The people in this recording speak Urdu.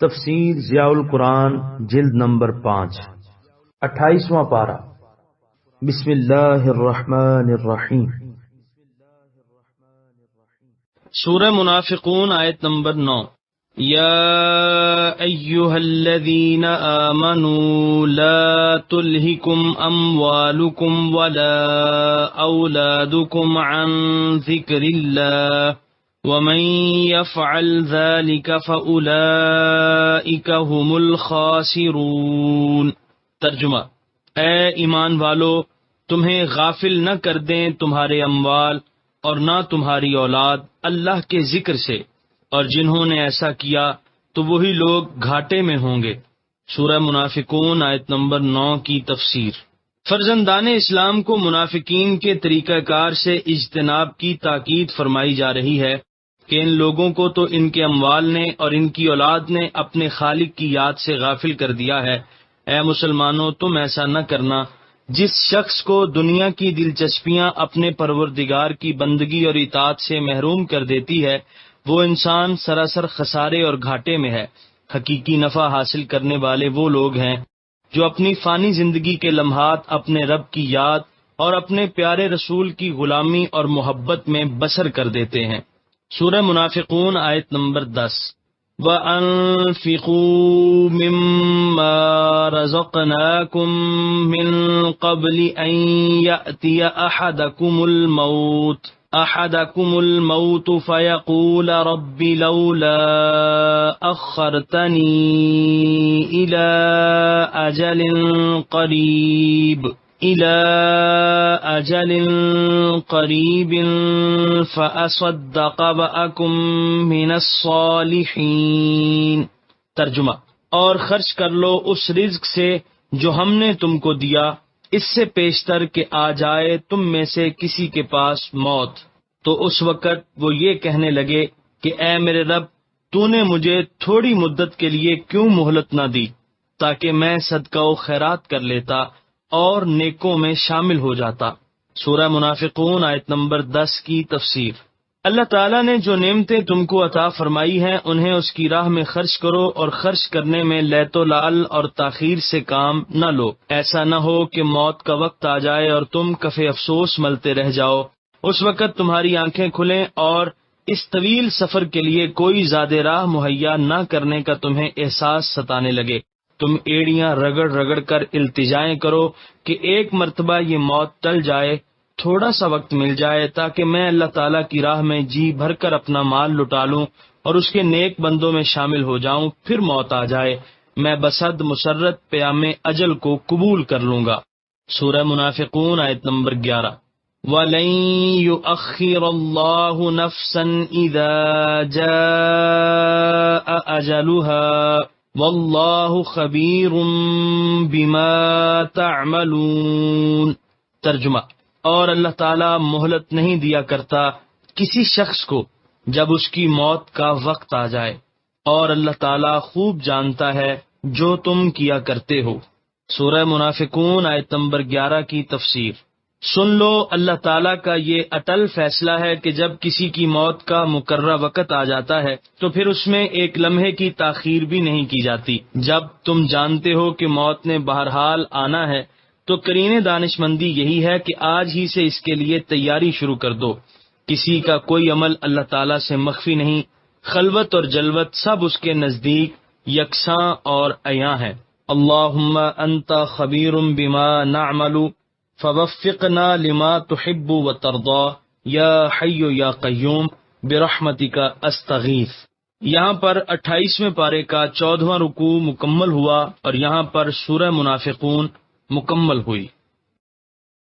تفسیر ضیاء القرآن جلد نمبر 5 28واں پارہ۔ بسم اللہ الرحمن الرحیم۔ سورہ منافقون آیت نمبر 9۔ یا ایھا الذین آمنوا لا تلہکم اموالکم ولا اولادکم عن ذکر اللہ ومن يفعل ذلك فأولئك هم الخاسرون۔ ترجمہ: اے ایمان والو، تمہیں غافل نہ کر دیں تمہارے اموال اور نہ تمہاری اولاد اللہ کے ذکر سے، اور جنہوں نے ایسا کیا تو وہی لوگ گھاٹے میں ہوں گے۔ سورہ منافقون آیت نمبر 9 کی تفسیر۔ فرزندان اسلام کو منافقین کے طریقہ کار سے اجتناب کی تاکید فرمائی جا رہی ہے کہ ان لوگوں کو تو ان کے اموال نے اور ان کی اولاد نے اپنے خالق کی یاد سے غافل کر دیا ہے۔ اے مسلمانوں، تم ایسا نہ کرنا۔ جس شخص کو دنیا کی دلچسپیاں اپنے پروردگار کی بندگی اور اطاعت سے محروم کر دیتی ہے، وہ انسان سراسر خسارے اور گھاٹے میں ہے۔ حقیقی نفع حاصل کرنے والے وہ لوگ ہیں جو اپنی فانی زندگی کے لمحات اپنے رب کی یاد اور اپنے پیارے رسول کی غلامی اور محبت میں بسر کر دیتے ہیں۔ سورہ منافقون آیت نمبر 10۔ وَأَنفِقُوا مِمَّا رَزَقْنَاكُم مِّن قَبْلِ أَن يَأْتِيَ أَحَدَكُمُ الْمَوْتُ فَيَقُولَ رَبِّ لَوْلَا أَخَّرْتَنِي إِلَى أَجَلٍ قَرِيبٍ فَأَصَدَّقَ وَأَكُن مِّنَ الصَّالِحِينَ۔ ترجمہ: اور خرچ کر لو اس رزق سے جو ہم نے تم کو دیا، اس سے پیشتر کہ آ جائے تم میں سے کسی کے پاس موت، تو اس وقت وہ یہ کہنے لگے کہ اے میرے رب، تو نے مجھے تھوڑی مدت کے لیے کیوں مہلت نہ دی تاکہ میں صدقہ و خیرات کر لیتا اور نیکوں میں شامل ہو جاتا۔ سورہ منافقون آیت نمبر 10 کی تفسیر۔ اللہ تعالیٰ نے جو نعمتیں تم کو عطا فرمائی ہیں انہیں اس کی راہ میں خرچ کرو، اور خرچ کرنے میں لیت و لعل اور تاخیر سے کام نہ لو۔ ایسا نہ ہو کہ موت کا وقت آ جائے اور تم کف افسوس ملتے رہ جاؤ۔ اس وقت تمہاری آنکھیں کھلیں اور اس طویل سفر کے لیے کوئی زیادہ راہ مہیا نہ کرنے کا تمہیں احساس ستانے لگے۔ تم ایڑیاں رگڑ رگڑ کر التجائیں کرو کہ ایک مرتبہ یہ موت ٹل جائے، تھوڑا سا وقت مل جائے تاکہ میں اللہ تعالیٰ کی راہ میں جی بھر کر اپنا مال لٹا لوں اور اس کے نیک بندوں میں شامل ہو جاؤں۔ پھر موت آ جائے، میں بسد مسرت پیام اجل کو قبول کر لوں گا۔ سورہ منافقون آیت نمبر 11۔ وَلَن يُؤَخِّرَ اللَّهُ نَفْسًا إِذَا جَاءَ أَجَلُهَا وَاللَّهُ خَبِيرٌ بِمَا تَعْمَلُونَ۔ ترجمہ: اور اللہ تعالیٰ مہلت نہیں دیا کرتا کسی شخص کو جب اس کی موت کا وقت آ جائے، اور اللہ تعالیٰ خوب جانتا ہے جو تم کیا کرتے ہو۔ سورہ منافقون آیت نمبر 11 کی تفسیر۔ سن لو، اللہ تعالیٰ کا یہ اٹل فیصلہ ہے کہ جب کسی کی موت کا مقررہ وقت آ جاتا ہے تو پھر اس میں ایک لمحے کی تاخیر بھی نہیں کی جاتی۔ جب تم جانتے ہو کہ موت نے بہرحال آنا ہے تو قرین دانش مندی یہی ہے کہ آج ہی سے اس کے لیے تیاری شروع کر دو۔ کسی کا کوئی عمل اللہ تعالیٰ سے مخفی نہیں، خلوت اور جلوت سب اس کے نزدیک یکساں اور عیاں ہے۔ اللہم انت خبیر بما نعمل فوفقنا لما تحب وترضى یا حی یا قیوم برحمتک استغیث۔ یہاں پر 28ویں پارے کا 14واں رکوع مکمل ہوا اور یہاں پر سورہ منافقون مکمل ہوئی۔